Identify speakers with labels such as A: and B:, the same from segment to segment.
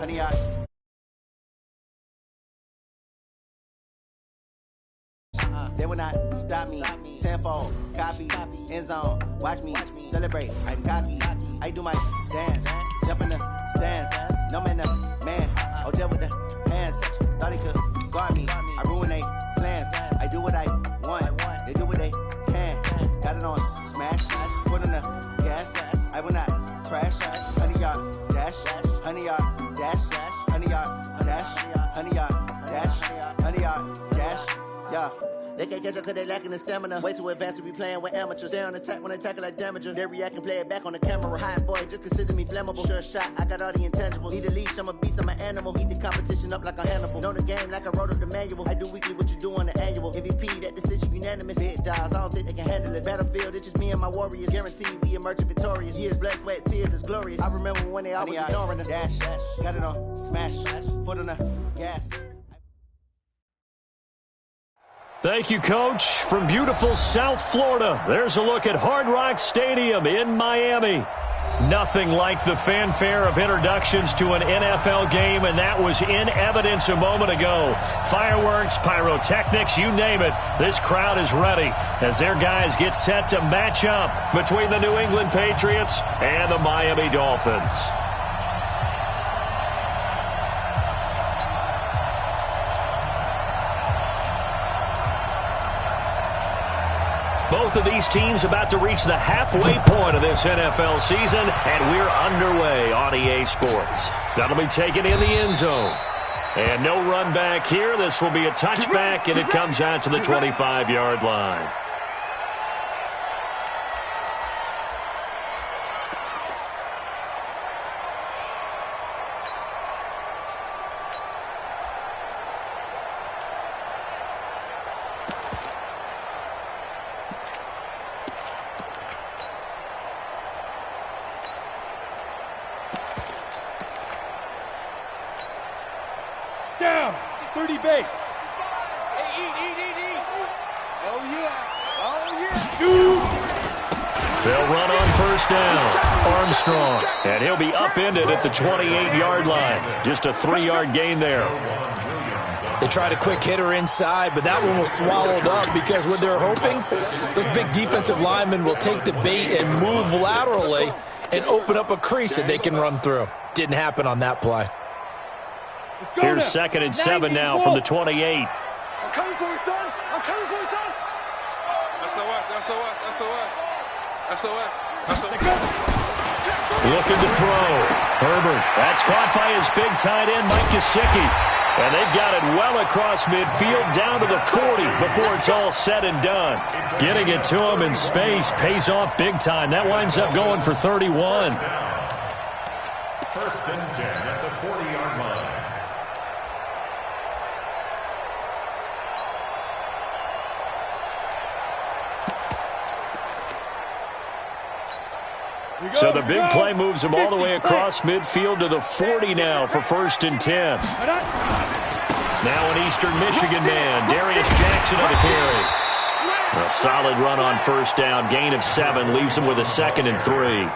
A: 100 yard. They will not stop me. Tenfold, copy, end zone. Watch me celebrate. I'm cocky. I do my dance, jump in the stands. No man, the man. Oh, deal with the hands. Thought he could guard me. I ruin they plans. I do what I want. They do what they can. Got it on smash. Put on the gas. I will not crash. 100 yard dash. 100 yard dash. 100 yard dash. 100 yard dash. 100 yard dash. Yeah. They can't catch up cause they lacking the stamina. Way too advanced to be playing with amateurs. They on attack when they tackle like damager. They react and play it back on the camera. Hot boy, just consider me flammable. Sure shot, I got all the intangibles. Need a leash, I'm a beast, I'm an animal. Eat the competition up like a Hannibal. Know the game like I wrote up the manual. I do weekly what you do on the annual. MVP, that decision unanimous. Big dials, I don't think they can handle it. Battlefield, it's just me and my warriors. Guaranteed we emerging victorious. Years, blood, sweat, tears, it's glorious. I remember when they always ignoring us. Dash, got it on smash, foot on the gas.
B: Thank you, Coach. From beautiful South Florida, there's a look at Hard Rock Stadium in Miami. Nothing like the fanfare of introductions to an NFL game, and that was in evidence a moment ago. Fireworks, pyrotechnics, you name it. This crowd is ready as their guys get set to match up between the New England Patriots and the Miami Dolphins. Both of these teams about to reach the halfway point of this NFL season, and we're underway on EA Sports. That'll be taken in the end zone. And no run back here. This will be a touchback, and it comes out to the 25-yard line.
C: Down, 30 base.
D: Hey, eat. Oh, yeah.
C: Shoot.
B: They'll run on first down. Armstrong. And he'll be upended at the 28-yard line. Just a 3-yard gain there.
E: They tried a quick hitter inside, but that one was swallowed up because what they're hoping, those big defensive linemen will take the bait and move laterally and open up a crease that they can run through. Didn't happen on that play.
B: Here's 2nd and 7 now from the 28.
D: I'm coming for you, son. SOS.
B: Looking to throw. Herbert. That's caught by his big tight end, Mike Gesicki. And they've got it well across midfield down to the 40 before it's all said and done. Getting it to him in space pays off big time. That winds up going for 31.
F: 1st and 10 at the 40-yard line.
B: So the big play moves him all the way across midfield to the 40 now for 1st and 10. Now an Eastern Michigan man, Darius Jackson on the carry. A solid run on first down, gain of 7, leaves him with a 2nd and 3.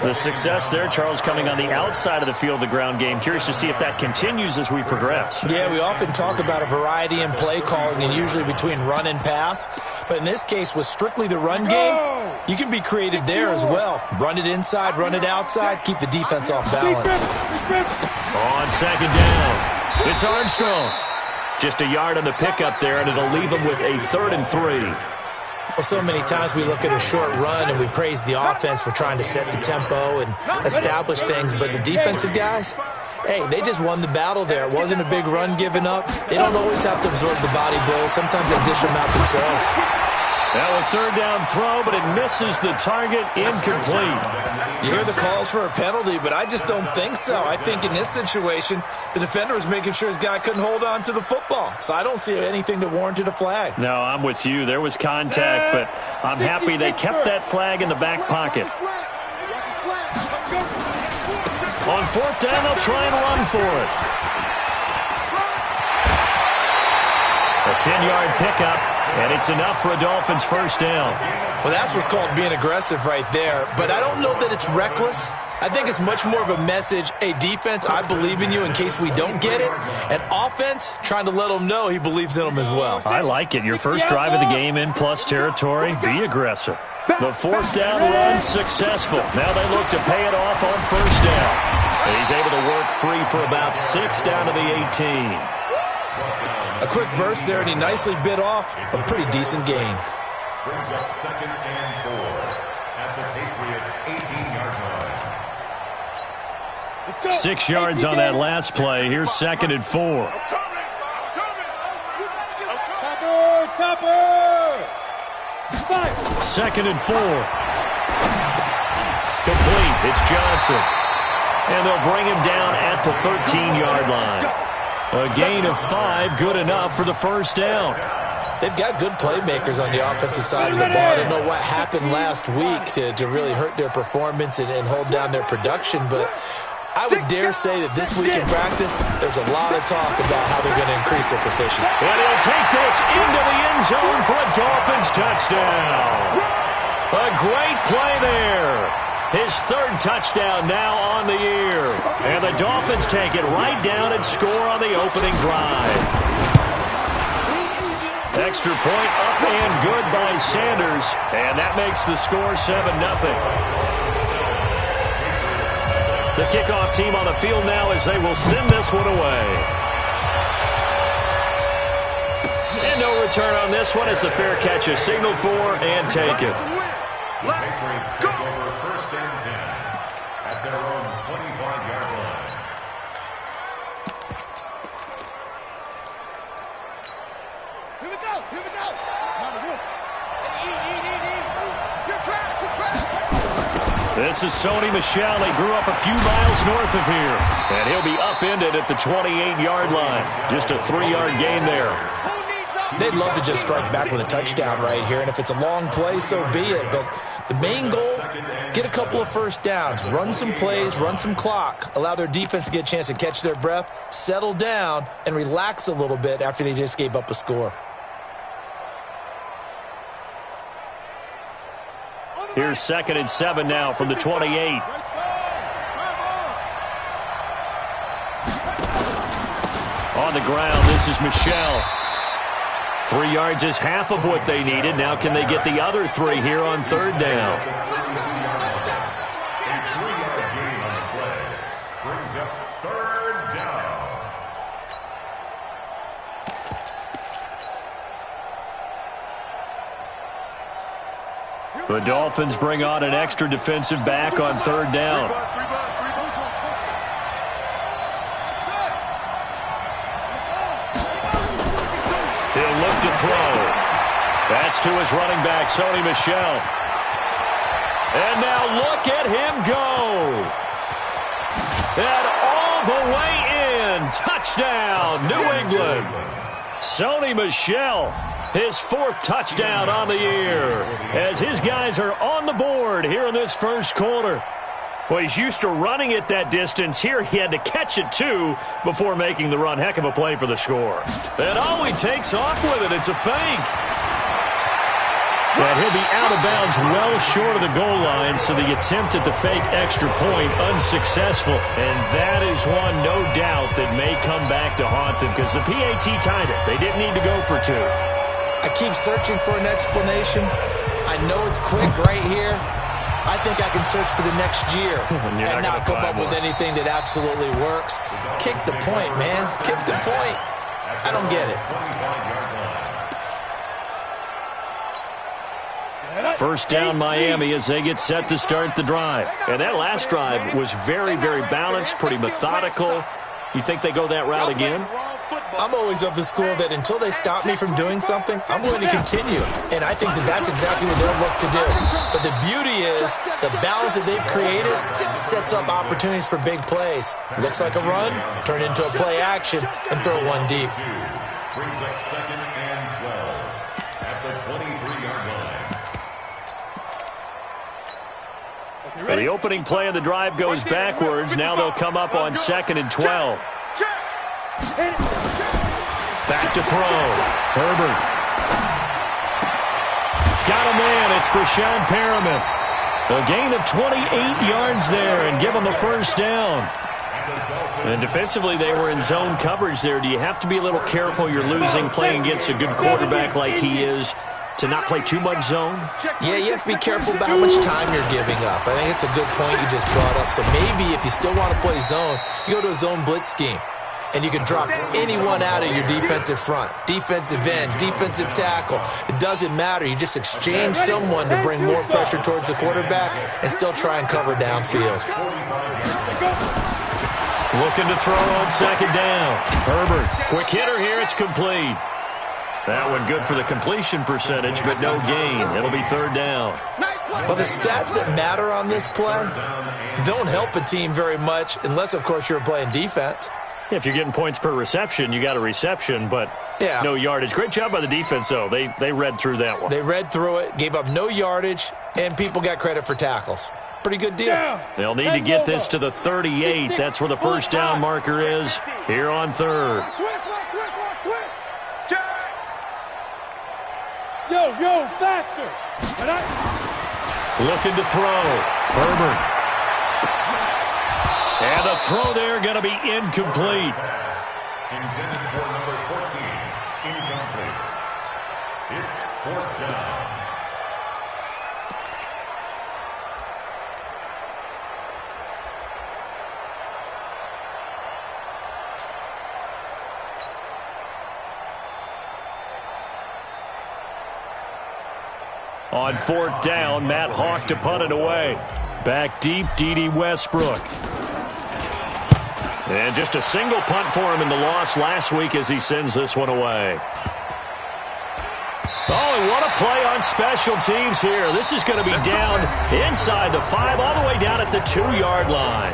B: The success there, Charles, coming on the outside of the field, the ground game. Curious to see if that continues as we progress.
E: Yeah, we often talk about a variety in play calling and usually between run and pass. But in this case, with strictly the run game, you can be creative there as well. Run it inside, run it outside, keep the defense off balance.
B: On 2nd down, it's Armstrong. Just a yard on the pickup there, and it'll leave him with a 3rd and 3.
E: Well, so many times we look at a short run and we praise the offense for trying to set the tempo and establish things, but the defensive guys, hey, they just won the battle there. It wasn't a big run given up. They don't always have to absorb the body blows. Sometimes they dish them out themselves.
B: Now a 3rd down throw, but it misses the target, incomplete.
E: You hear the calls for a penalty, but I just don't think so. I think in this situation, the defender was making sure his guy couldn't hold on to the football. So I don't see anything that warranted a flag.
B: No, I'm with you. There was contact, but I'm happy they kept that flag in the back pocket. On 4th down, they'll try and run for it. A 10-yard pickup, and it's enough for a Dolphins first down.
E: Well, that's what's called being aggressive right there. But I don't know that it's reckless. I think it's much more of a message, hey, defense, I believe in you in case we don't get it. And offense, trying to let them know he believes in them as well.
B: I like it. Your first drive of the game in plus territory, be aggressive. The fourth down run successful. Now they look to pay it off on first down. He's able to work free for about 6 down to the 18.
E: A quick burst there, and he nicely bit off a pretty decent gain.
F: Brings up 2nd and 4 at the Patriots' 18-yard line.
B: 6 yards on that last play. Here's 2nd and 4.
C: Topper!
B: 2nd and 4. Complete. It's Johnson. And they'll bring him down at the 13-yard line. A gain of 5, good enough for the first down.
E: They've got good playmakers on the offensive side of the ball. I don't know what happened last week to really hurt their performance and hold down their production, but I would dare say that this week in practice, there's a lot of talk about how they're going to increase their proficiency.
B: And he'll take this into the end zone for a Dolphins touchdown. A great play there. His 3rd touchdown now on the year. And the Dolphins take it right down and score on the opening drive. Extra point up and good by Sanders. And that makes the score 7-0. The kickoff team on the field now as they will send this one away. And no return on this one as the fair catch is signaled for and taken.
F: The Patriots take over 1st and 10 at their own 25-yard line.
D: Here we go. Good track.
B: This is Sony Michel. He grew up a few miles north of here. And he'll be upended at the 28-yard line. Just a 3-yard gain there.
E: They'd love to just strike back with a touchdown right here, and if it's a long play, so be it. But the main goal, get a couple of first downs, run some plays, run some clock, allow their defense to get a chance to catch their breath, settle down, and relax a little bit after they just gave up a score.
B: Here's 2nd and 7 now from the 28. On the ground, this is Michel. 3 yards is half of what they needed. Now can they get the other 3 here on 3rd down?
F: A 3-yard gain on the play brings up 3rd down.
B: The Dolphins bring on an extra defensive back on 3rd down. He'll look to throw. That's to his running back, Sony Michel. And now look at him go. And all the way in. Touchdown, New England. Sony Michel, his 4th touchdown on the year, as his guys are on the board here in this first quarter. Well, he's used to running it that distance. Here he had to catch it, too, before making the run. Heck of a play for the score. And oh, he takes off with it. It's a fake. And he'll be out of bounds well short of the goal line, so the attempt at the fake extra point unsuccessful. And that is one, no doubt, that may come back to haunt them because the PAT tied it. They didn't need to go for 2.
E: I keep searching for an explanation. I know it's quick right here. I think I can search for the next year and not come up with anything that absolutely works. Kick the point, man. Kick the point. I don't get it.
B: First down, Miami, as they get set to start the drive. And that last drive was very, very balanced, pretty methodical. You think they go that route again?
E: I'm always of the school that until they stop me from doing something, I'm going to continue. And I think that that's exactly what they'll look to do. But the beauty is the balance that they've created sets up opportunities for big plays. Looks like a run, turn into a play action, and throw one deep.
F: Brings up 2nd and 12 at the 23-yard line.
B: So the opening play of the drive goes backwards. Now they'll come up on 2nd and 12. Back to throw. Herbert. Got a man. It's Brashon Perriman. A gain of 28 yards there and give them the first down. And defensively, they were in zone coverage there. Do you have to be a little careful? You're losing playing against a good quarterback like he is to not play too much zone?
E: Yeah, you have to be careful about how much time you're giving up. I think it's a good point you just brought up. So maybe if you still want to play zone, you go to a zone blitz scheme. And you can drop anyone out of your defensive front, defensive end, defensive tackle. It doesn't matter. You just exchange someone to bring more pressure towards the quarterback and still try and cover downfield.
B: Looking to throw on second down. Herbert, quick hitter here. It's complete. That one good for the completion percentage, but no gain. It'll be third down.
E: Well, the stats that matter on this play don't help a team very much unless, of course, you're playing defense.
B: If you're getting points per reception, you got a reception, but no yardage. Great job by the defense, though. They read through that one.
E: They read through it, gave up no yardage, and people got credit for tackles. Pretty good deal.
B: They'll need to get this to the 38. That's where the first down marker is here on third.
C: Yo, faster.
B: Looking to throw. Herbert. And the throw there going to be incomplete.
F: Intended for number 14, incomplete. It's fourth down.
B: On fourth down, Matt Hawk to punt it away. Back deep, D.D. Westbrook. And just a single punt for him in the loss last week as he sends this one away. Oh, and what a play on special teams here. This is going to be down inside the 5, all the way down at the 2-yard line.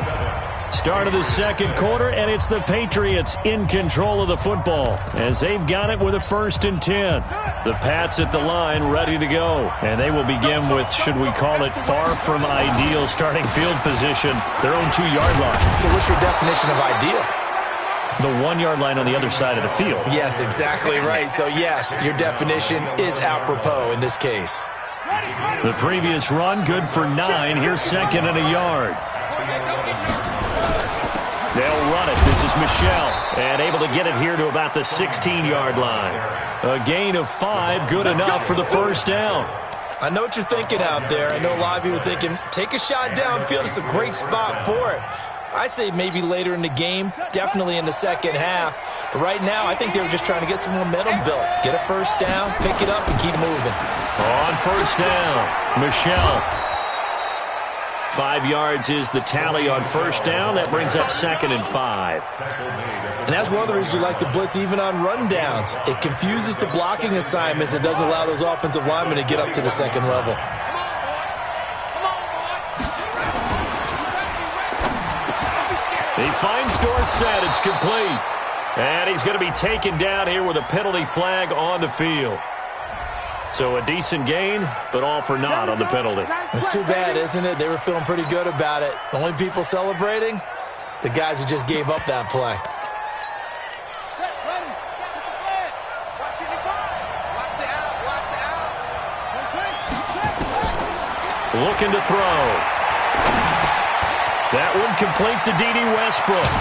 B: Start of the second quarter, and it's the Patriots in control of the football as they've got it with a 1st and 10. The Pats at the line ready to go. And they will begin with, should we call it, far from ideal starting field position, their own 2-yard line.
E: So what's your definition of ideal?
B: The 1-yard line on the other side of the field.
E: Yes, exactly right. So, yes, your definition is apropos in this case.
B: The previous run, good for 9. Here's 2nd and a yard. They'll run it. This is Michel. And able to get it here to about the 16-yard line. A gain of 5, good enough for the first down.
E: I know what you're thinking out there. I know a lot of you are thinking, take a shot downfield. It's a great spot for it. I'd say maybe later in the game, definitely in the second half. But right now, I think they were just trying to get some momentum built. Get a first down, pick it up, and keep moving.
B: On first down, Michel. 5 yards is the tally on first down. That brings up 2nd and 5.
E: And that's one of the reasons you like to blitz even on rundowns. It confuses the blocking assignments. It doesn't allow those offensive linemen to get up to the second level.
B: He finds Dorsett. It's complete. And he's going to be taken down here with a penalty flag on the field. So a decent gain, but all for naught on the penalty.
E: It's too bad, isn't it? They were feeling pretty good about it. The only people celebrating, the guys who just gave up that play.
B: Looking to throw. That one complete to D.D. Westbrook.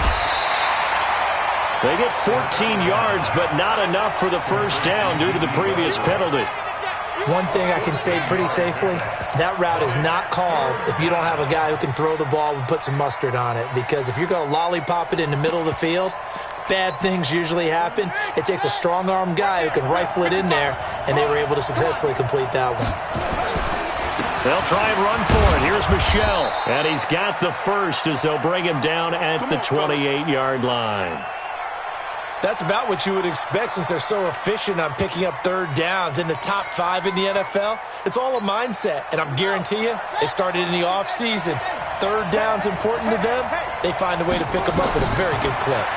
B: They get 14 yards, but not enough for the first down due to the previous penalty.
E: One thing I can say pretty safely, that route is not called if you don't have a guy who can throw the ball and put some mustard on it. Because if you're going to lollipop it in the middle of the field, bad things usually happen. It takes a strong-arm guy who can rifle it in there, and they were able to successfully complete that one.
B: They'll try and run for it. Here's Michel. And he's got the first as they'll bring him down at the 28-yard line.
E: That's about what you would expect since they're so efficient on picking up third downs in the top 5 in the NFL. It's all a mindset, and I guarantee you it started in the offseason. Third down's important to them. They find a way to pick them up at a very good clip.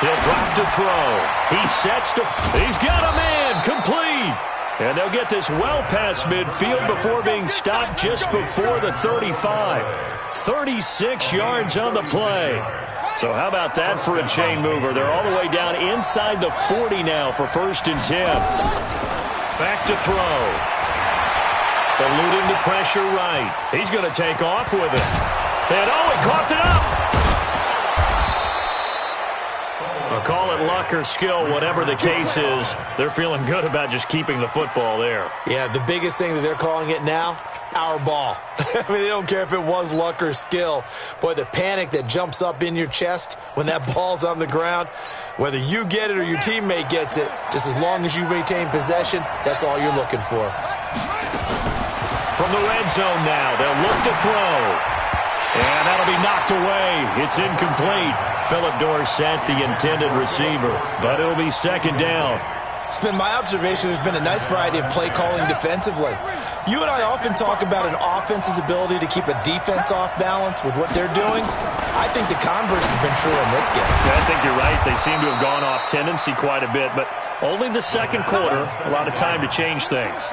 B: He'll drop to throw. He sets to... He's got a man. Complete. And they'll get this well past midfield before being stopped just before the 35. 36 yards on the play. So how about that for a chain mover? They're all the way down inside the 40 now for 1st and 10. Back to throw. Eluding the pressure right. He's going to take off with it. And he coughed it up. I'll call it luck or skill, whatever the case is. They're feeling good about just keeping the football there.
E: Yeah, the biggest thing that they're calling it now, our ball. I mean, they don't care if it was luck or skill. Boy, the panic that jumps up in your chest when that ball's on the ground, whether you get it or your teammate gets it, just as long as you retain possession, that's all you're looking for.
B: From the red zone now, they'll look to throw. And that'll be knocked away. It's incomplete. Philip Dorsett, the intended receiver. But it'll be second down.
E: It's been my observation there's been a nice variety of play calling defensively. You and I often talk about an offense's ability to keep a defense off balance with what they're doing. I think the converse has been true in this game.
B: Yeah, I think you're right. They seem to have gone off tendency quite a bit, but only the second quarter, a lot of time to change things.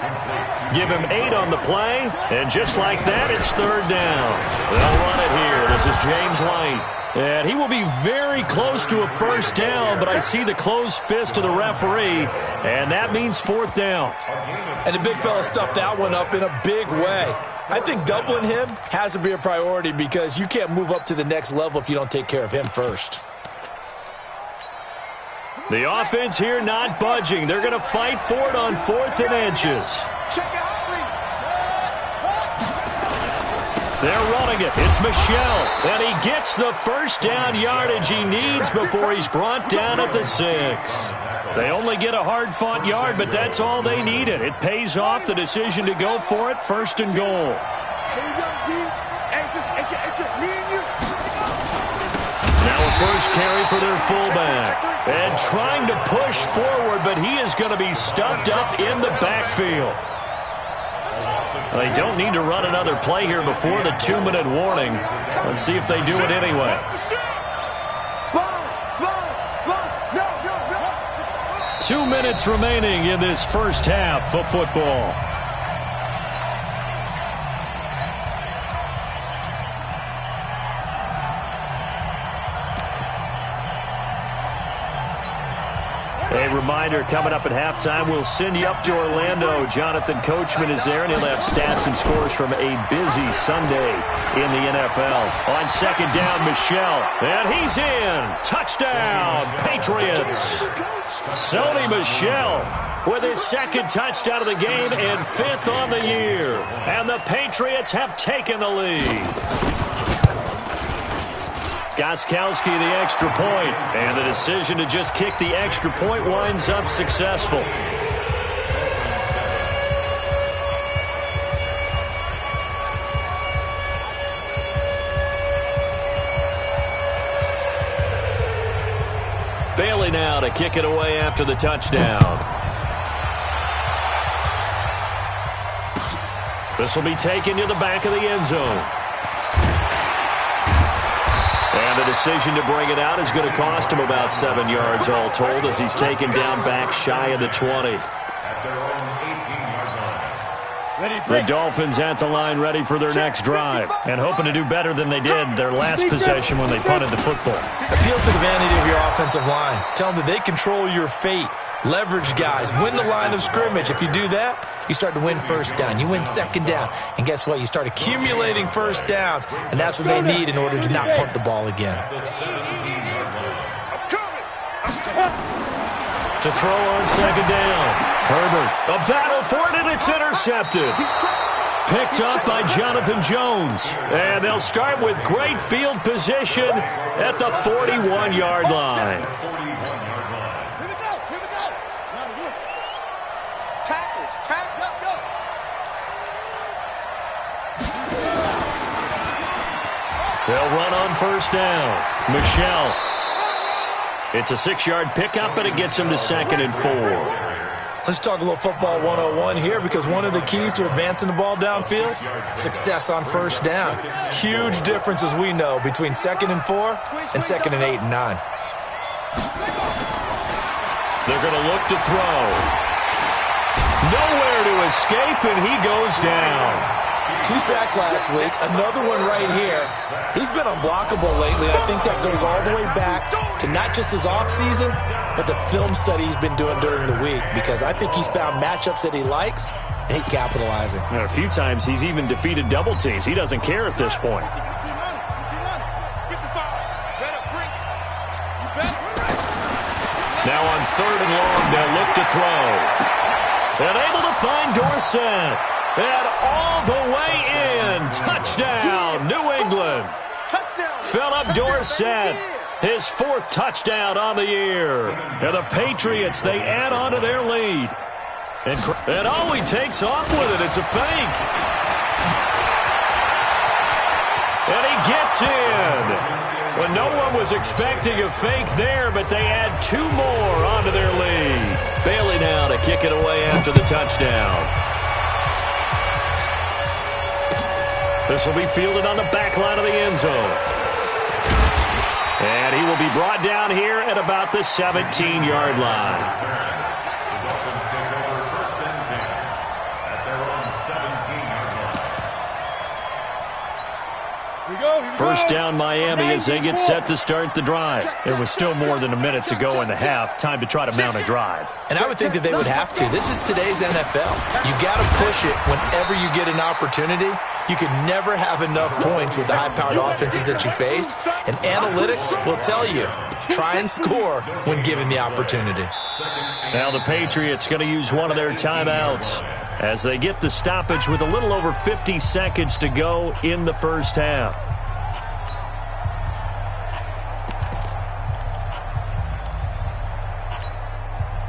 B: Give him 8 on the play, and just like that, it's third down. They'll run it here. This is James White. And he will be very close to a first down, but I see the closed fist of the referee, and that means fourth down.
E: And the big fella stuffed that one up in a big way. I think doubling him has to be a priority because you can't move up to the next level if you don't take care of him first.
B: The offense here not budging. They're going to fight for it on 4th and inches.
D: Check out.
B: They're running it. It's Michel. And he gets the first down yardage he needs before he's brought down at the 6. They only get a hard-fought yard, but that's all they needed. It pays off the decision to go for it, first and goal.
D: It's just me and you.
B: Now a first carry for their fullback. And trying to push forward, but he is going to be stuffed up in the backfield. They don't need to run another play here before the 2-minute warning. Let's see if they do it anyway. 2 minutes remaining in this first half of football. A reminder, coming up at halftime, we'll send you up to Orlando. Jonathan Coachman is there, and he'll have stats and scores from a busy Sunday in the NFL. On second down, Michel, and he's in. Touchdown, Patriots. Sony Michel with his second touchdown of the game and 5th on the year. And the Patriots have taken the lead. Gostkowski the extra point, and the decision to just kick the extra point winds up successful. Bailey now to kick it away after the touchdown. This will be taken to the back of the end zone. And the decision to bring it out is going to cost him about 7 yards all told as he's taken down back shy of the 20. The Dolphins at the line ready for their next drive and hoping to do better than they did their last possession when they punted the football.
E: Appeal to the vanity of your offensive line. Tell them that they control your fate. Leverage guys. Win the line of scrimmage. If you do that, you start to win first down. You win second down. And guess what? You start accumulating first downs. And that's what they need in order to not punt the ball again.
B: To throw on second down. Herbert, a battle for it, and it's intercepted. Picked up by Jonathan Jones. And they'll start with great field position at the 41-yard line. They'll run on first down. Michel. It's a 6-yard pickup, and it gets him to 2nd and 4.
E: Let's talk a little football 101 here, because one of the keys to advancing the ball downfield, success on first down. Huge difference, as we know, between 2nd and 4 and 2nd and 8 and 9.
B: They're going to look to throw. Nowhere to escape, and he goes down.
E: 2 sacks last week, another one right here. He's been unblockable lately, and I think that goes all the way back to not just his offseason, but the film study he's been doing during the week, because I think he's found matchups that he likes, and he's capitalizing.
B: And a few times he's even defeated double teams. He doesn't care at this point. Now on 3rd and long, they'll look to throw. And able to find Dorsett. And all the way in. Touchdown, New England. Philip Dorsett, his 4th touchdown on the year. And the Patriots, they add on to their lead. And oh, he takes off with it. It's a fake. And he gets in. Well, no one was expecting a fake there, but they add 2 more onto their lead. Bailey now to kick it away after the touchdown. This will be fielded on the back line of the end zone. And he will be brought down here at about the 17-yard line. First down Miami as they get set to start the drive. There was still more than a minute to go in the half. Time to try to mount a drive.
E: And I would think that they would have to. This is today's NFL. You got to push it whenever you get an opportunity. You can never have enough points with the high-powered offenses that you face. And analytics will tell you, try and score when given the opportunity.
B: Now the Patriots going to use one of their timeouts as they get the stoppage with a little over 50 seconds to go in the first half.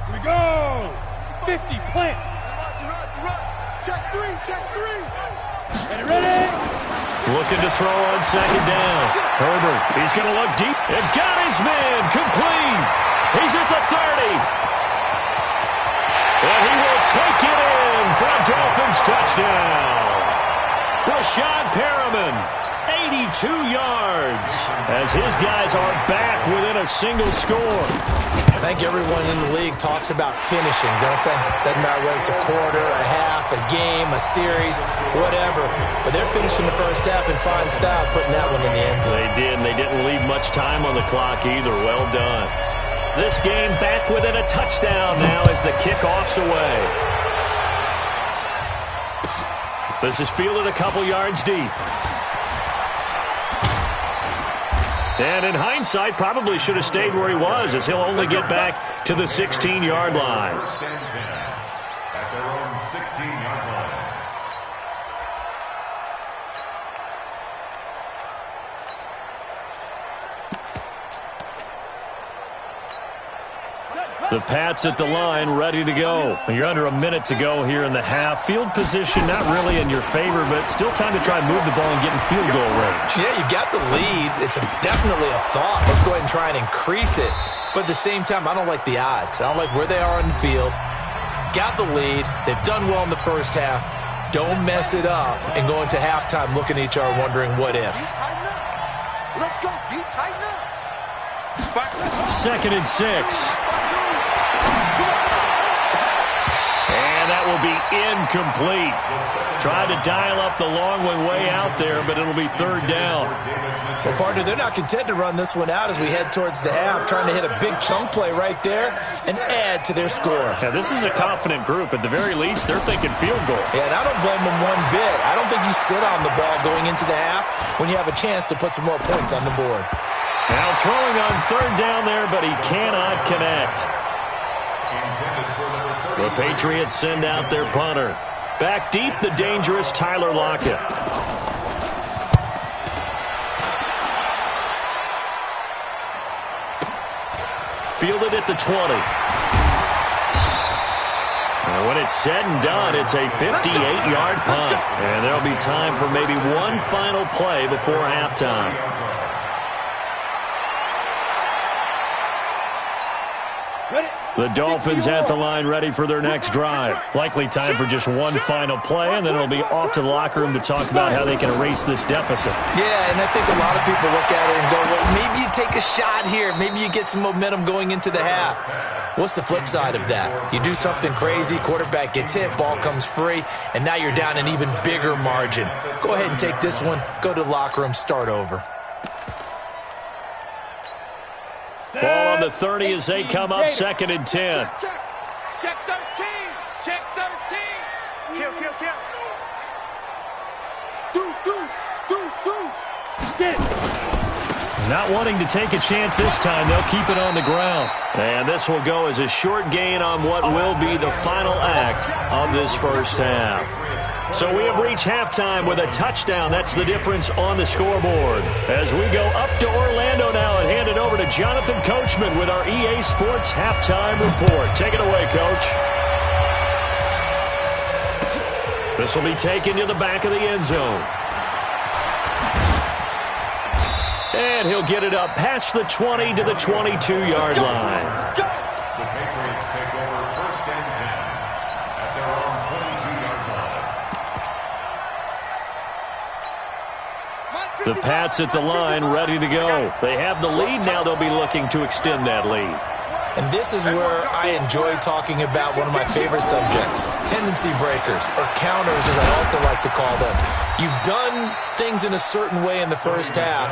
C: Here we go. 50, plant.
D: Check three.
C: Ready?
B: Looking to throw on 2nd down. Herbert, he's going to look deep. And got his man complete. He's at the 30. And he will take it in for a Dolphins touchdown. Brashad Perriman, 82 yards, as his guys are back within a single score.
E: I think everyone in the league talks about finishing, don't they? Doesn't matter whether it's a quarter, a half, a game, a series, whatever. But they're finishing the first half in fine style, putting that one in the end zone.
B: They did, and they didn't leave much time on the clock either. Well done. This game back within a touchdown now as the kickoff's away. This is fielded a couple yards deep. And in hindsight, probably should have stayed where he was, as he'll only get back to the 16-yard line.
F: At their own 16-yard line.
B: The Pats at the line, ready to go. You're under a minute to go here in the half. Field position not really in your favor, but still time to try and move the ball and get in field goal range.
E: Yeah, you got the lead. It's definitely a thought. Let's go ahead and try and increase it. But at the same time, I don't like the odds. I don't like where they are on the field. Got the lead. They've done well in the first half. Don't mess it up and go into halftime looking at each other wondering what if.
D: Let's go, D, tighten up.
B: 2nd and 6. And that will be incomplete. Tried to dial up the long way out there, but it'll be 3rd down.
E: Well, partner, they're not content to run this one out as we head towards the half, trying to hit a big chunk play right there and add to their score.
B: Yeah, this is a confident group. At the very least, they're thinking field goal.
E: Yeah, and I don't blame them one bit. I don't think you sit on the ball going into the half when you have a chance to put some more points on the board.
B: Now throwing on 3rd down there, but he cannot connect. The Patriots send out their punter. Back deep, the dangerous Tyler Lockett. Fielded at the 20. And when it's said and done, it's a 58-yard punt. And there'll be time for maybe one final play before halftime. The Dolphins at the line ready for their next drive. Likely time for just one final play, and then it'll be off to the locker room to talk about how they can erase this deficit.
E: Yeah, and I think a lot of people look at it and go, well, maybe you take a shot here. Maybe you get some momentum going into the half. What's the flip side of that? You do something crazy, quarterback gets hit, ball comes free, and now you're down an even bigger margin. Go ahead and take this one, go to the locker room, start over.
B: Ball on the 30 as they come up 2nd and 10.
C: Check 13. Check 13.
D: Kill, kill, kill. Deuce, deuce, deuce, deuce.
C: Get it.
B: Not wanting to take a chance this time, they'll keep it on the ground. And this will go as a short gain on what will be the final act of this first half. So we have reached halftime with a touchdown. That's the difference on the scoreboard. As we go up to Orlando now and hand it over to Jonathan Coachman with our EA Sports Halftime Report. Take it away, Coach. This will be taken to the back of the end zone. And he'll get it up past the 20 to the 22-yard line.
F: The Patriots take over first and 10 at their own 22-yard line.
B: The Pats at the line, ready to go. They have the lead. Now they'll be looking to extend that lead.
E: And this is where I enjoy talking about one of my favorite subjects, tendency breakers, or counters as I also like to call them. You've done things in a certain way in the first half,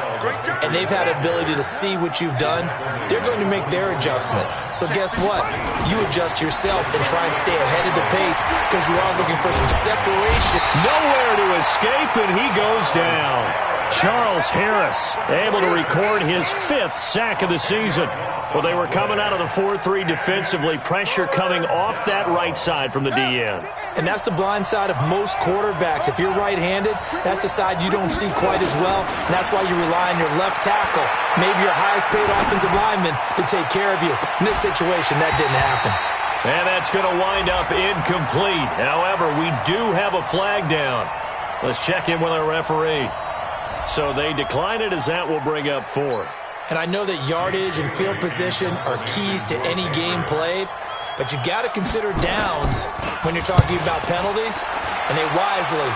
E: and they've had ability to see what you've done. They're going to make their adjustments. So guess what? You adjust yourself and try and stay ahead of the pace because you are looking for some separation.
B: Nowhere to escape, and he goes down. Charles Harris able to record his 5th sack of the season. Well, they were coming out of the 4-3 defensively. Pressure coming off that right side from the DN.
E: And that's the blind side of most quarterbacks. If you're right-handed, that's the side you don't see quite as well, and that's why you rely on your left tackle, maybe your highest-paid offensive lineman, to take care of you. In this situation, that didn't happen.
B: And that's going to wind up incomplete. However, we do have a flag down. Let's check in with our referee. So they decline it as that will bring up 4th.
E: And I know that yardage and field position are keys to any game played, but you've got to consider downs when you're talking about penalties, and they wisely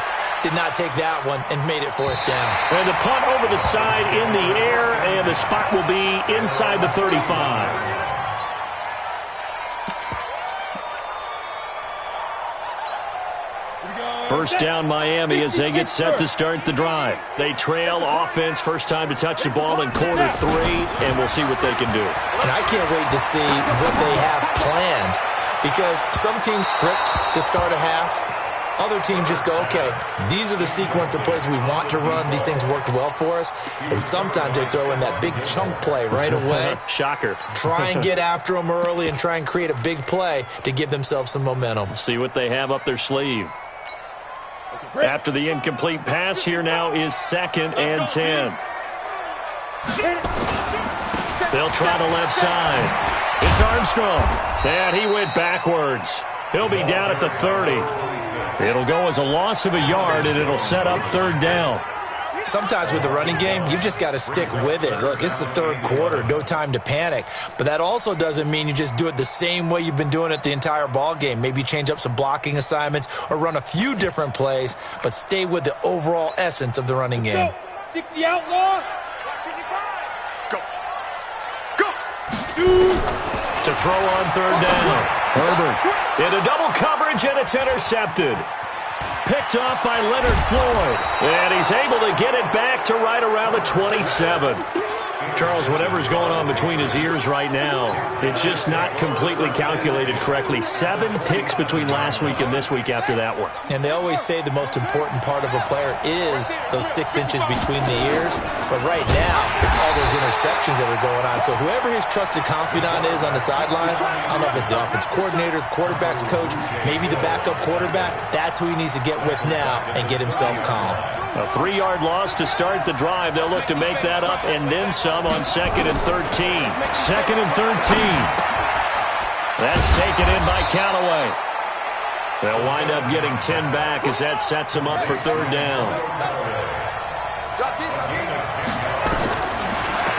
E: did not take that one and made it 4th down.
B: And the punt over the side in the air, and the spot will be inside the 35. First down Miami as they get set to start the drive. They trail offense, first time to touch the ball in quarter 3, and we'll see what they can do.
E: And I can't wait to see what they have planned, because some teams script to start a half. Other teams just go, okay, these are the sequence of plays we want to run. These things worked well for us. And sometimes they throw in that big chunk play right away.
B: Shocker.
E: Try and get after them early and try and create a big play to give themselves some momentum.
B: See what they have up their sleeve. After the incomplete pass, here now is 2nd and 10. They'll try the left side. It's Armstrong. And he went backwards. He'll be down at the 30. It'll go as a loss of a yard, and it'll set up 3rd down.
E: Sometimes with the running game, you've just got to stick with it. Look, it's the 3rd quarter, no time to panic. But that also doesn't mean you just do it the same way you've been doing it the entire ball game. Maybe change up some blocking assignments or run a few different plays, but stay with the overall essence of the running game.
C: 60 outlaw.
D: Go. Go.
B: To throw on 3rd down. Herbert into double coverage, and it's intercepted. Picked off by Leonard Floyd. And he's able to get it back to right around the 27. Charles, whatever's going on between his ears right now, it's just not completely calculated correctly. 7 picks between last week and this week after that one.
E: And they always say the most important part of a player is those 6 inches between the ears. But right now, it's all those interceptions that are going on. So whoever his trusted confidant is on the sidelines, I don't know if it's the offense coordinator, the quarterback's coach, maybe the backup quarterback, that's who he needs to get with now and get himself calm.
B: A 3-yard loss to start the drive. They'll look to make that up and then some on 2nd and 13. 2nd and 13. That's taken in by Callaway. They'll wind up getting 10 back as that sets them up for 3rd down.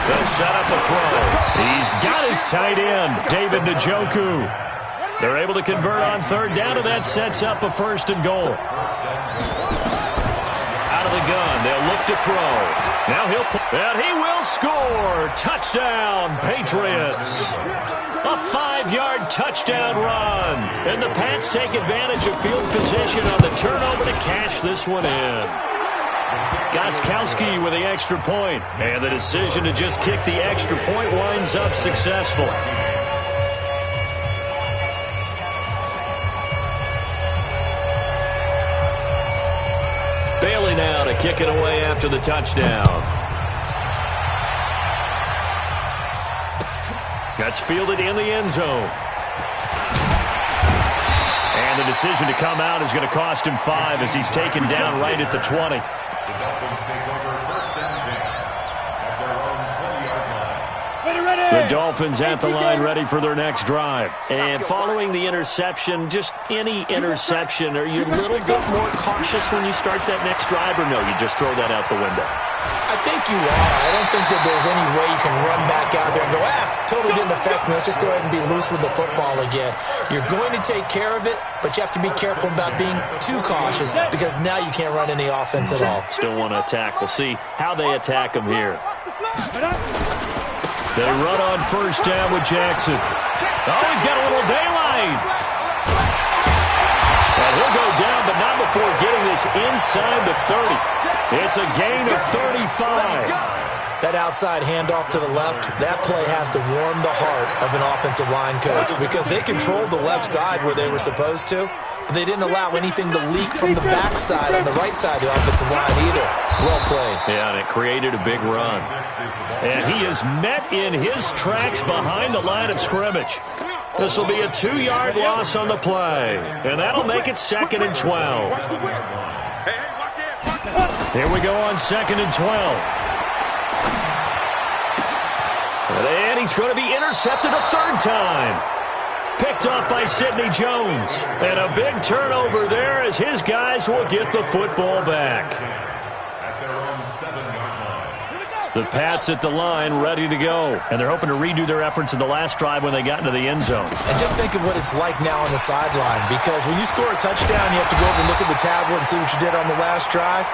B: They'll set up a throw. He's got his tight end, David Njoku. They're able to convert on 3rd down, and that sets up a 1st and goal. Out of the gun, they'll look to throw. Now and he will score. Touchdown, Patriots. A 5-yard touchdown run. And the Pats take advantage of field position on the turnover to cash this one in. Gostkowski with the extra point. And the decision to just kick the extra point winds up successful. Bailey now to kick it away after the touchdown. That's fielded in the end zone. And the decision to come out is going to cost him 5 as he's taken down right at the 20.
F: The Dolphins take over first and 10 at their own 20-yard line.
B: The Dolphins at the line ready for their next drive. And following the interception, just any interception, are you a little bit more cautious when you start that next drive, or no, you just throw that out the window?
E: I think you are. I don't think that there's any way you can run back out there and go, totally didn't affect me. Let's just go ahead and be loose with the football again. You're going to take care of it, but you have to be careful about being too cautious because now you can't run any offense at all.
B: Still want to attack. We'll see how they attack him here. They run on first down with Jackson. Oh, he's got a little daylight. Well, he'll go down, but not before getting this inside the 30. It's a gain of 35.
E: That outside handoff to the left, that play has to warm the heart of an offensive line coach because they controlled the left side where they were supposed to, but they didn't allow anything to leak from the backside on the right side of the offensive line either. Well played.
B: Yeah, and it created a big run. And he is met in his tracks behind the line of scrimmage. This will be a 2-yard loss on the play, and that'll make it 2nd and 12. Here we go on 2nd and 12. And he's going to be intercepted a 3rd time. Picked off by Sidney Jones. And a big turnover there as his guys will get the football back.
F: At their own 7-yard line.
B: The Pats at the line ready to go. And they're hoping to redo their efforts in the last drive when they got into the end zone.
E: And just think of what it's like now on the sideline, because when you score a touchdown, you have to go over and look at the tablet and see what you did on the last drive.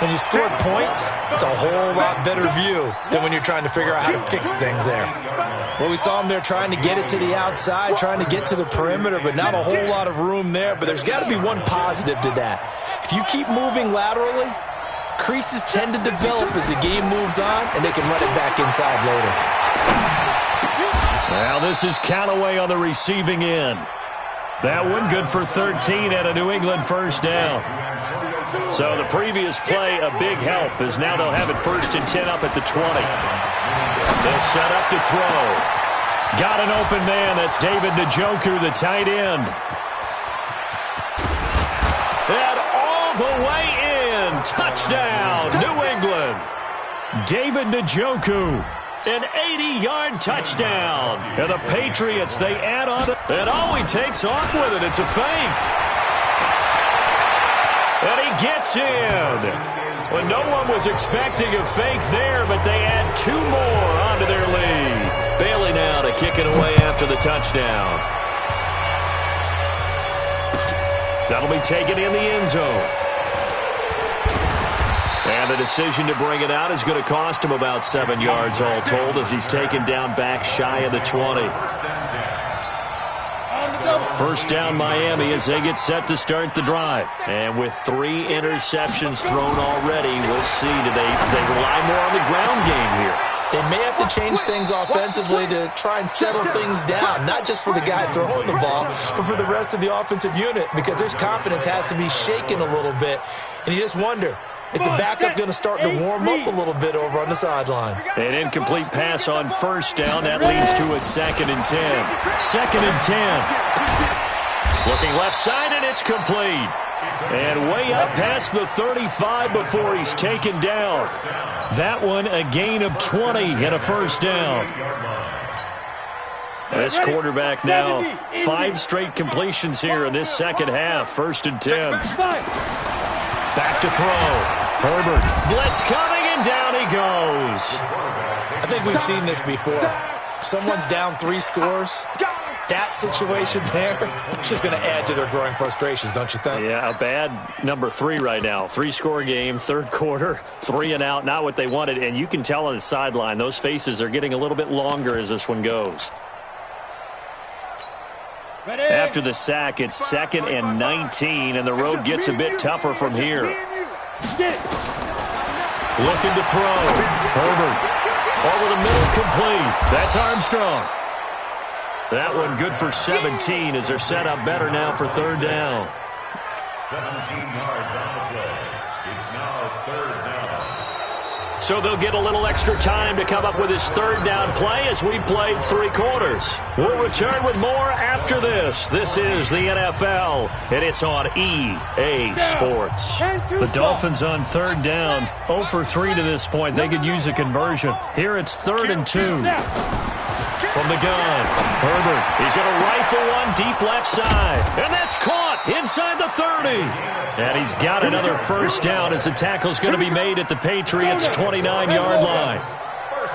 E: When you score points, it's a whole lot better view than when you're trying to figure out how to fix things there. Well, we saw them there trying to get it to the outside, trying to get to the perimeter, but not a whole lot of room there. But there's got to be one positive to that. If you keep moving laterally, creases tend to develop as the game moves on, and they can run it back inside later.
B: Well, this is Callaway on the receiving end. That one good for 13 at a New England first down. So the previous play, a big help, as now they'll have it 1st and 10 up at the 20. They'll set up to throw. Got an open man. That's David Njoku, the tight end. And all the way in. Touchdown, New England. David Njoku. An 80-yard touchdown. And the Patriots, they add on it. And he takes off with it. It's a fake. And he gets in. Well, no one was expecting a fake there, but they add 2 more onto their lead. Bailey now to kick it away after the touchdown. That'll be taken in the end zone. And the decision to bring it out is going to cost him about 7 yards all told as he's taken down back shy of the 20. First down Miami as they get set to start the drive. And with 3 interceptions thrown already, we'll see. Do they rely more on the ground game here?
E: They may have to change things offensively to try and settle things down, not just for the guy throwing the ball, but for the rest of the offensive unit, because their confidence has to be shaken a little bit. And you just wonder, is the backup going to start to warm up a little bit over on the sideline?
B: An incomplete pass on first down. That leads to a 2nd and 10. 2nd and 10. Looking left side, and it's complete. And way up past the 35 before he's taken down. That one a gain of 20 and a first down. This quarterback now 5 straight completions here in this second half. 1st and 10. Back to throw. Herbert. Blitz coming, and down he goes.
E: I think we've seen this before. Someone's down 3 scores. That situation there, it's just going to add to their growing frustrations, don't you think?
B: Yeah, a bad number 3 right now. 3-score game, 3rd quarter, 3 and out, not what they wanted. And you can tell on the sideline, those faces are getting a little bit longer as this one goes. After the sack, it's 2nd and 19, and the road gets a bit tougher from here. Looking to throw. Herbert. Over the middle, complete. That's Armstrong. That one good for 17 as they're set up better now for 3rd down.
F: 17 yards on the play. It's now 3rd down.
B: So they'll get a little extra time to come up with his 3rd down play as we played 3 quarters. We'll return with more after this. This is the NFL, and it's on EA Sports. The Dolphins on 3rd down, 0 for 3 to this point. They could use a conversion. Here it's 3rd and 2. From the gun, Herbert, he's going to rifle one deep left side. And that's caught inside the 30. And he's got another 1st down as the tackle's going to be made at the Patriots' 29-yard line.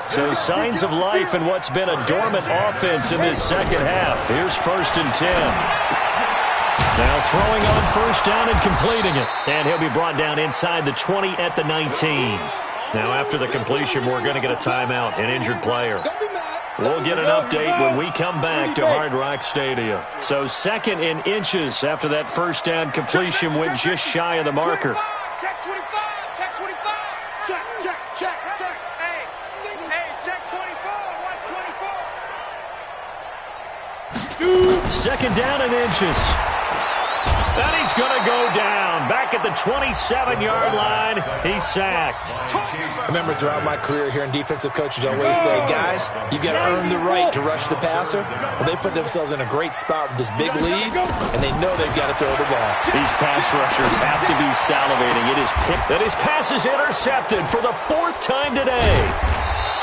B: So signs of life in what's been a dormant offense in this second half. Here's 1st and 10. Now throwing on 1st down and completing it. And he'll be brought down inside the 20 at the 19. Now after the completion, we're going to get a timeout, an injured player. We'll get an update when we come back to Hard Rock Stadium. So 2nd and inches after that 1st down completion went just shy of the marker.
D: Check 25, check 25. Check. Hey, check 24, watch 24.
B: 2nd down and inches. And he's going to go down. Back at the 27-yard line, he's sacked.
E: Remember, throughout my career here in defensive coaches, I always say, guys, you got to earn the right to rush the passer. Well, they put themselves in a great spot with this big lead, and they know they've got to throw the ball.
B: These pass rushers have to be salivating. It is picked, and his pass is intercepted for the 4th time today.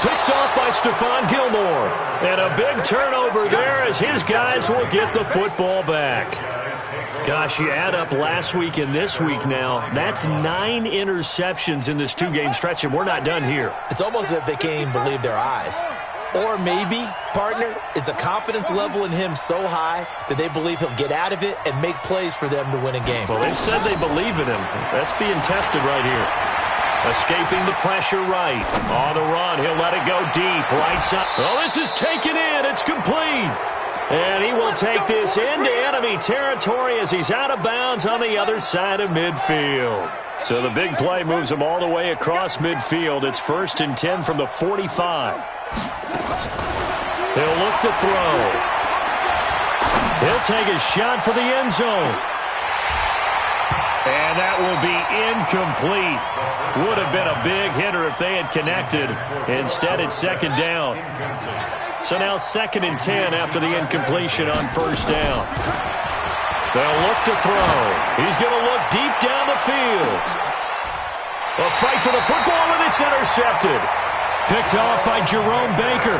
B: Picked off by Stephon Gilmore. And a big turnover there as his guys will get the football back. Gosh, you add up last week and this week now, that's 9 interceptions in this 2-game stretch, and we're not done here.
E: It's almost as if they can't even believe their eyes. Or maybe, partner, is the confidence level in him so high that they believe he'll get out of it and make plays for them to win a game.
B: Well, they've said they believe in him. That's being tested right here. Escaping the pressure right. On the run, he'll let it go deep. Right side. Oh, this is taken in. It's complete. And he will take this into enemy territory as he's out of bounds on the other side of midfield. So the big play moves him all the way across midfield. It's 1st and 10 from the 45. He'll look to throw. He'll take a shot for the end zone. And that will be incomplete. Would have been a big hitter if they had connected. Instead, it's 2nd down. So now 2nd and 10 after the incompletion on 1st down. They'll look to throw. He's going to look deep down the field. A fight for the football, and it's intercepted. Picked off by Jerome Baker.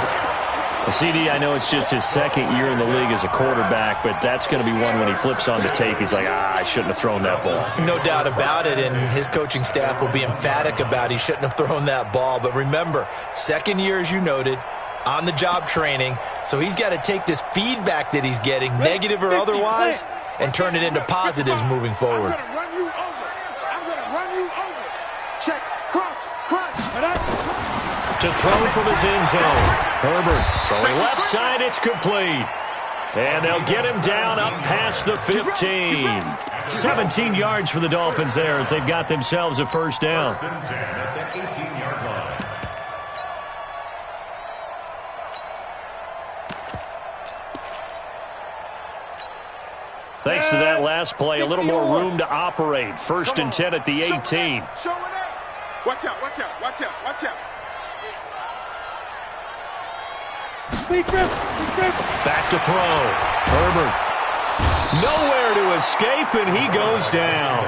B: CD, I know it's just his 2nd year in the league as a quarterback, but that's going to be one when he flips on the tape. He's like, I shouldn't have thrown that ball.
E: No doubt about it, and his coaching staff will be emphatic about he shouldn't have thrown that ball. But remember, 2nd year, as you noted, on-the-job training, so he's got to take this feedback that he's getting, negative or otherwise, and turn it into positives moving forward.
D: I'm going to run you over. Check, crunch.
B: To throw from his end zone. Herbert throwing left side, it's complete. And they'll get him down up past the 15. 17 yards for the Dolphins there as they've got themselves a 1st down.
F: 1st and 10 at the 18-yard line.
B: Thanks to that last play, a little more room to operate. 1st and 10 at the 18.
D: Show it up. Watch out.
B: Back to throw. Herbert. Nowhere to escape, and he goes down.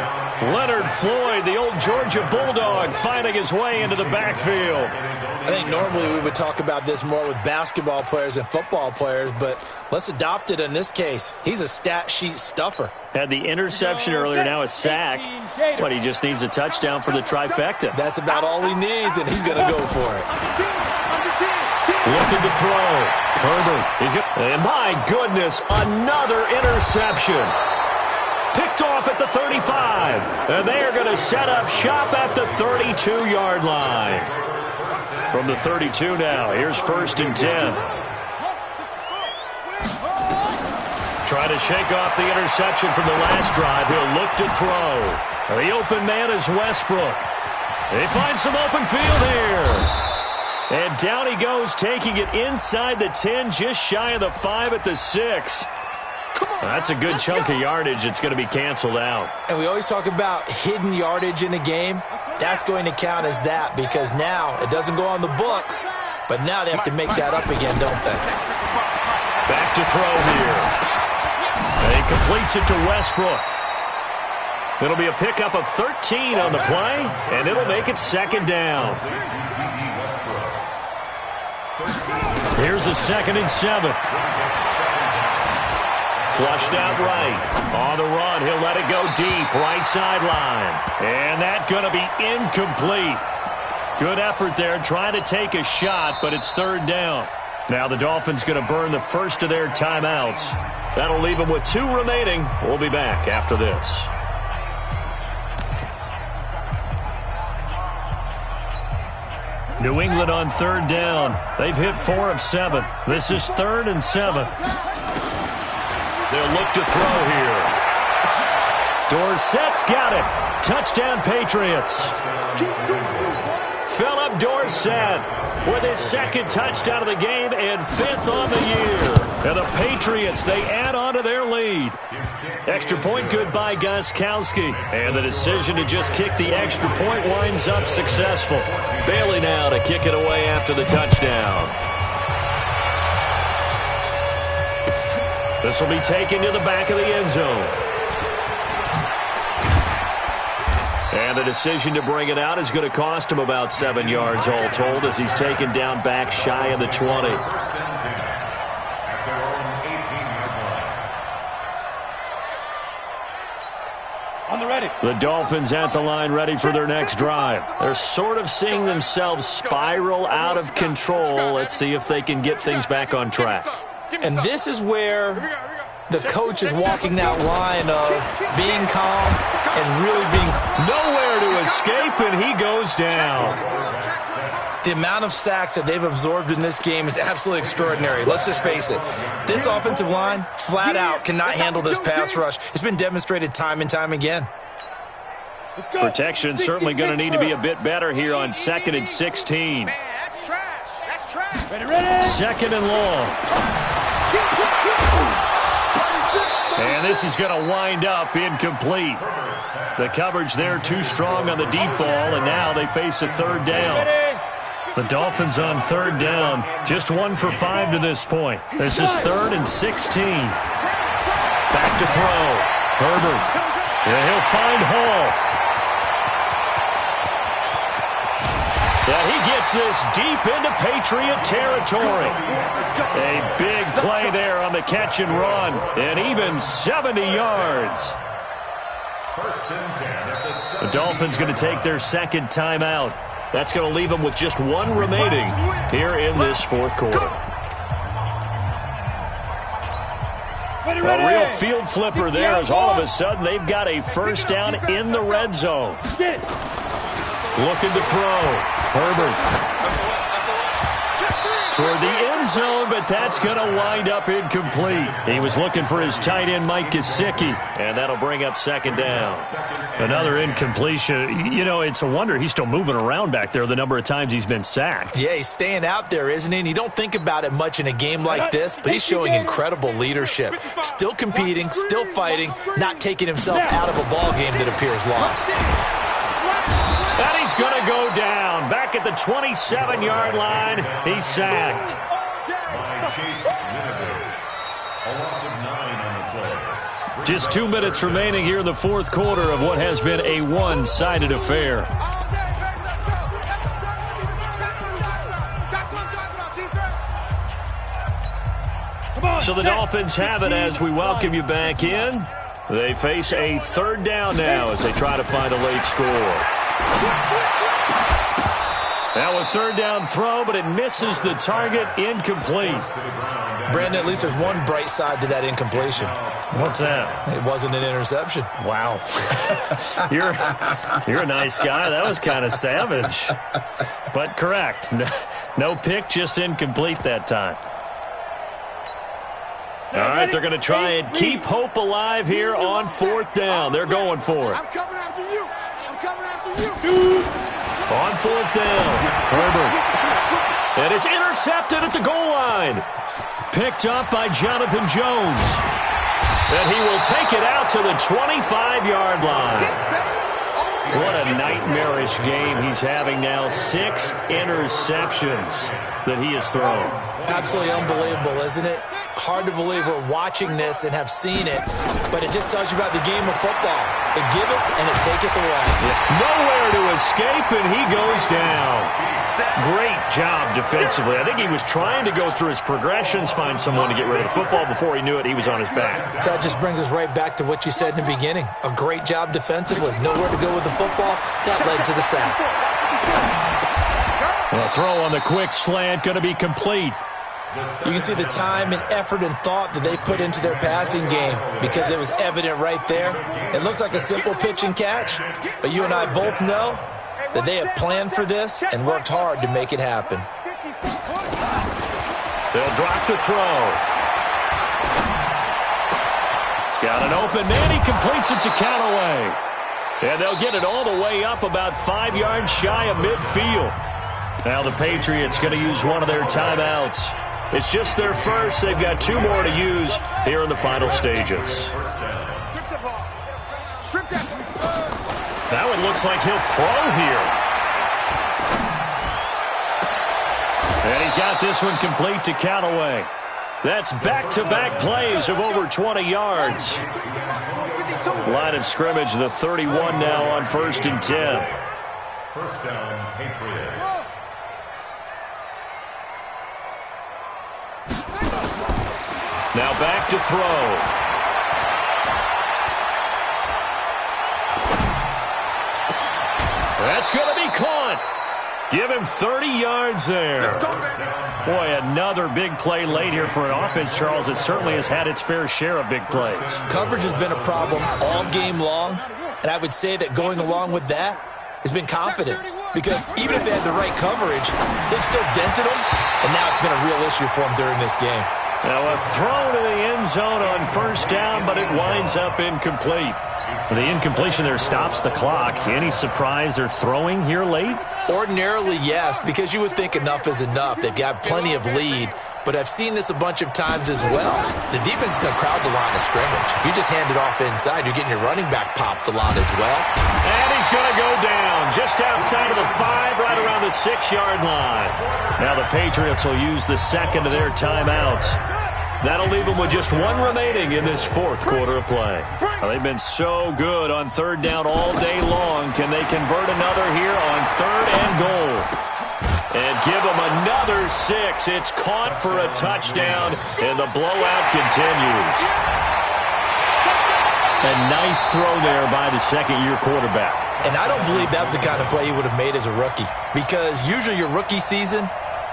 B: Leonard Floyd, the old Georgia Bulldog, finding his way into the backfield.
E: I think normally we would talk about this more with basketball players and football players, but let's adopt it in this case. He's a stat sheet stuffer.
B: Had the interception earlier, now a sack. But he just needs a touchdown for the trifecta.
E: That's about all he needs, and he's going to go for it.
B: Looking to throw. Herbert. And my goodness, another interception. Picked off at the 35. And they are going to set up shop at the 32-yard line. From the 32 now, here's 1st and 10. Try to shake off the interception from the last drive. He'll look to throw. The open man is Westbrook. They find some open field here. And down he goes, taking it inside the 10, just shy of the 5 at the 6. That's a good chunk of yardage. It's going to be canceled out.
E: And we always talk about hidden yardage in a game. That's going to count as that because now it doesn't go on the books, but now they have to make that up again, don't they?
B: Back to throw here. And he completes it to Westbrook. It'll be a pickup of 13 on the play, and it'll make it second down. Here's a 2nd and 7. Flushed out right. On the run, he'll let it go deep, right sideline. And that's going to be incomplete. Good effort there, trying to take a shot, but it's 3rd down. Now the Dolphins going to burn the first of their timeouts. That'll leave them with 2 remaining. We'll be back after this. New England on 3rd down. They've hit 4 of 7. This is 3rd and 7. They'll look to throw here. Dorsett's got it. Touchdown, Patriots. Philip Dorsett with his 2nd touchdown of the game and 5th on the year. And the Patriots, they add on to their lead. Extra point good by Gostkowski. And the decision to just kick the extra point winds up successful. Bailey now to kick it away after the touchdown. This will be taken to the back of the end zone. And the decision to bring it out is going to cost him about 7 yards all told as he's taken down back shy of the 20.
C: On the ready.
B: The Dolphins at the line ready for their next drive. They're sort of seeing themselves spiral out of control. Let's see if they can get things back on track.
E: And this is where the coach is walking that line of being calm and really being
B: nowhere to escape, and he goes down.
E: The amount of sacks that they've absorbed in this game is absolutely extraordinary. Let's just face it. This offensive line, flat out, cannot handle this pass rush. It's been demonstrated time and time again.
B: Protection certainly going to need to be a bit better here on 2nd and 16.
C: Ready.
B: 2nd and long. And this is going to wind up incomplete. The coverage there too strong on the deep ball, and now they face a 3rd down. The Dolphins on 3rd down, just 1 for 5 to this point. This is 3rd and 16. Back to throw. Herbert. Yeah, he'll find Hall. Yeah, he gets this deep into Patriot territory. A big play there on the catch and run, and even 70 yards. The Dolphins going to take their 2nd timeout. That's going to leave them with just 1 remaining here in this 4th quarter. A real field flipper there as all of a sudden they've got a 1st down in the red zone. Looking to throw. Herbert. Toward the end zone, but that's going to wind up incomplete. He was looking for his tight end, Mike Gesicki, and that'll bring up 2nd down. Another incompletion. You know, it's a wonder he's still moving around back there the number of times he's been sacked.
E: Yeah, he's staying out there, isn't he? And you don't think about it much in a game like this, but he's showing incredible leadership. Still competing, still fighting, not taking himself out of a ball game that appears lost.
B: And he's going to go down. Back at the 27-yard line, he's sacked. Just 2 minutes remaining here in the 4th quarter of what has been a one-sided affair. So the Dolphins have it as we welcome you back in. They face a 3rd down now as they try to find a late score. Now a 3rd down throw, but it misses the target, incomplete.
E: Brandon, at least there's one bright side to that incompletion.
B: What's that?
E: It wasn't an interception.
B: Wow. You're a nice guy. That was kind of savage. But correct. No pick, just incomplete that time. All right, they're going to try and keep hope alive here on 4th down. They're going for it.
D: I'm coming after you. I'm coming after you.
B: On 4th down, Herbert. And it's intercepted at the goal line. Picked up by Jonathan Jones. And he will take it out to the 25-yard line. What a nightmarish game he's having now. 6 interceptions that he has thrown.
E: Absolutely unbelievable, isn't it? Hard to believe we're watching this and have seen it, but it just tells you about the game of football. It giveth and it taketh away.
B: Nowhere to escape, and he goes down. Great job defensively. I think he was trying to go through his progressions, find someone to get rid of the football. Before he knew it, he was on his back.
E: So that just brings us right back to what you said in the beginning. A great job defensively. Nowhere to go with the football. That led to the sack.
B: The throw on the quick slant going to be complete.
E: You can see the time and effort and thought that they put into their passing game because it was evident right there. It looks like a simple pitch and catch, but you and I both know that they have planned for this and worked hard to make it happen.
B: They'll drop the throw. He's got an open man. He completes it to Callaway. And they'll get it all the way up about 5 yards shy of midfield. Now the Patriots going to use one of their timeouts. It's just their first. They've got 2 more to use here in the final stages. That one looks like he'll throw here. And he's got this one complete to Callaway. That's back-to-back plays of over 20 yards. Line of scrimmage, the 31 now on 1st and 10.
F: First down, Patriots.
B: Now back to throw. That's going to be caught. Give him 30 yards there. Boy, another big play late here for an offense, Charles. It certainly has had its fair share of big plays.
E: Coverage has been a problem all game long, and I would say that going along with that has been confidence, because even if they had the right coverage, they've still dented them, and now it's been a real issue for them during this game.
B: Now a throw to the end zone on 1st down, but it winds up incomplete. The incompletion there stops the clock. Any surprise they're throwing here late?
E: Ordinarily, yes, because you would think enough is enough. They've got plenty of lead, but I've seen this a bunch of times as well. The defense is going to crowd the line of scrimmage. If you just hand it off inside, you're getting your running back popped a lot as well.
B: And he's going to go down just outside of the 5, right around the 6-yard line. Now the Patriots will use the second of their timeouts. That'll leave them with just 1 remaining in this 4th quarter of play. Well, they've been so good on 3rd down all day long. Can they convert another here on 3rd and goal? And give them another 6. It's caught for a touchdown, and the blowout continues. A nice throw there by the second-year quarterback.
E: And I don't believe that was the kind of play he would have made as a rookie, because usually your rookie season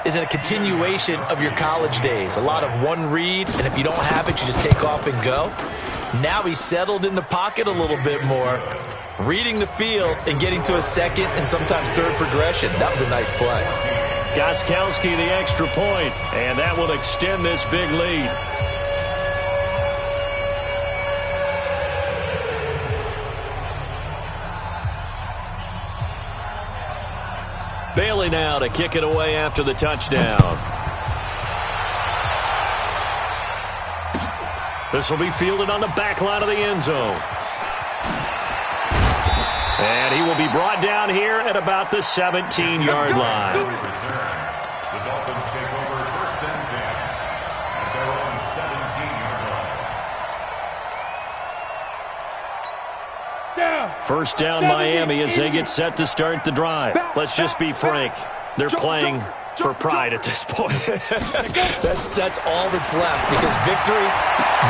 E: is a continuation of your college days. A lot of one read, and if you don't have it, you just take off and go. Now he's settled in the pocket a little bit more, reading the field and getting to a 2nd and sometimes 3rd progression. That was a nice play.
B: Gostkowski the extra point, and that will extend this big lead. Bailey now to kick it away after the touchdown. This will be fielded on the back line of the end zone. And he will be brought down here at about the 17-yard line.
F: The Dolphins take over 1st and 10 at their own 17-yard line.
B: 1st down Miami as they get set to start the drive. Let's just be frank. They're playing for pride at this point.
E: That's all that's left, because victory,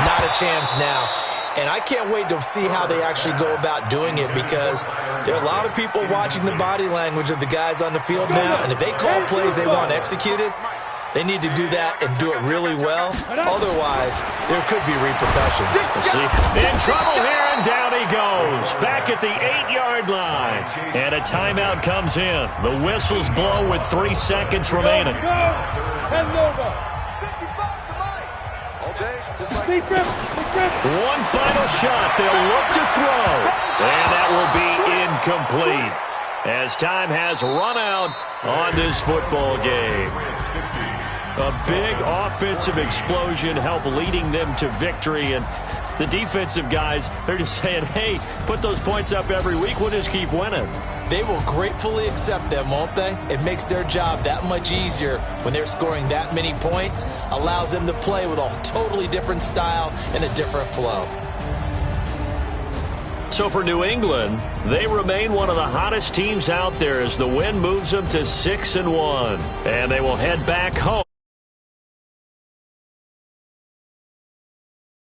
E: not a chance now. And I can't wait to see how they actually go about doing it, because there are a lot of people watching the body language of the guys on the field now, and if they call plays they want executed, they need to do that and do it really well. Otherwise, there could be repercussions.
B: We'll see. In trouble here, and down he goes. Back at the 8-yard line. And a timeout comes in. The whistles blow with 3 seconds remaining. One final shot. They'll look to throw. And that will be incomplete, as time has run out on this football game. A big offensive explosion helped leading them to victory, and the defensive guys, they're just saying, hey, put those points up every week, we'll just keep winning.
E: They will gratefully accept them, won't they? It makes their job that much easier when they're scoring that many points, allows them to play with a totally different style and a different flow.
B: So for New England, they remain one of the hottest teams out there as the win moves them to 6-1. And they will head back home.